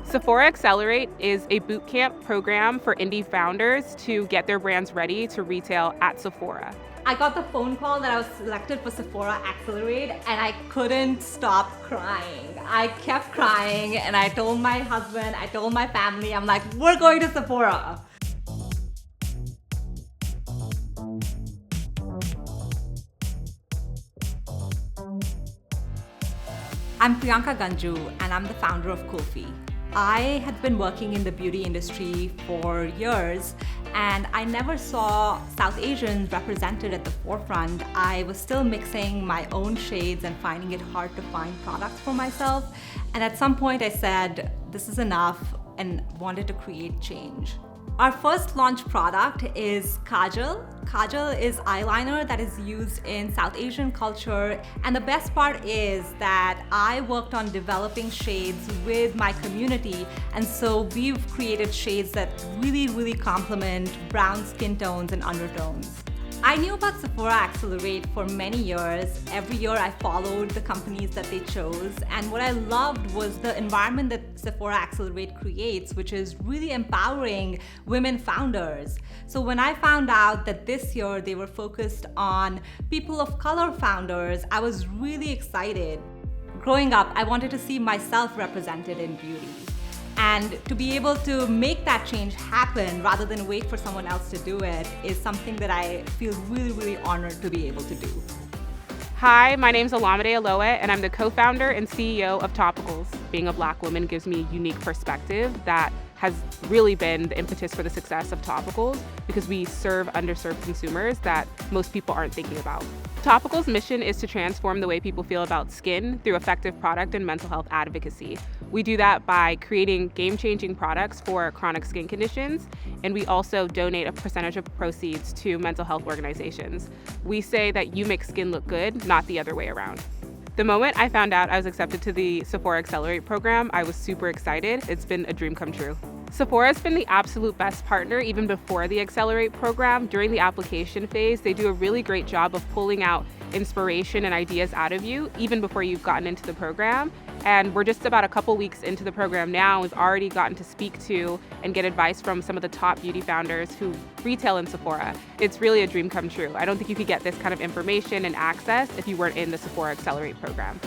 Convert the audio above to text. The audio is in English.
Sephora Accelerate is a bootcamp program for indie founders to get their brands ready to retail at Sephora. I got the phone call that I was selected for Sephora Accelerate and I couldn't stop crying. I kept crying and I told my husband, I told my family, I'm like, we're going to Sephora. I'm Priyanka Ganjoo and I'm the founder of Kulfi. I had been working in the beauty industry for years and I never saw South Asians represented at the forefront. I was still mixing my own shades and finding it hard to find products for myself. And at some point I said, this is enough, and wanted to create change. Our first launch product is Kajal. Kajal is eyeliner that is used in South Asian culture. And the best part is that I worked on developing shades with my community. And so we've created shades that really complement brown skin tones and undertones. I knew about Sephora Accelerate for many years. Every year I followed the companies that they chose, and what I loved was the environment that Sephora Accelerate creates, which is really empowering women founders. So when I found out that this year they were focused on people of color founders, I was really excited. Growing up, I wanted to see myself represented in beauty. And to be able to make that change happen rather than wait for someone else to do it is something that I feel really honored to be able to do. Hi, my name's Olamide Olowe, and I'm the co-founder and CEO of Topicals. Being a Black woman gives me a unique perspective that has really been the impetus for the success of Topicals, because we serve underserved consumers that most people aren't thinking about. Topicals' mission is to transform the way people feel about skin through effective product and mental health advocacy. We do that by creating game-changing products for chronic skin conditions, and we also donate a percentage of proceeds to mental health organizations. We say that you make skin look good, not the other way around. The moment I found out I was accepted to the Sephora Accelerate program, I was super excited. It's been a dream come true. Sephora has been the absolute best partner even before the Accelerate program. During the application phase, they do a really great job of pulling out inspiration and ideas out of you even before you've gotten into the program. And we're just about a couple weeks into the program now. We've already gotten to speak to and get advice from some of the top beauty founders who retail in Sephora. It's really a dream come true. I don't think you could get this kind of information and access if you weren't in the Sephora Accelerate program.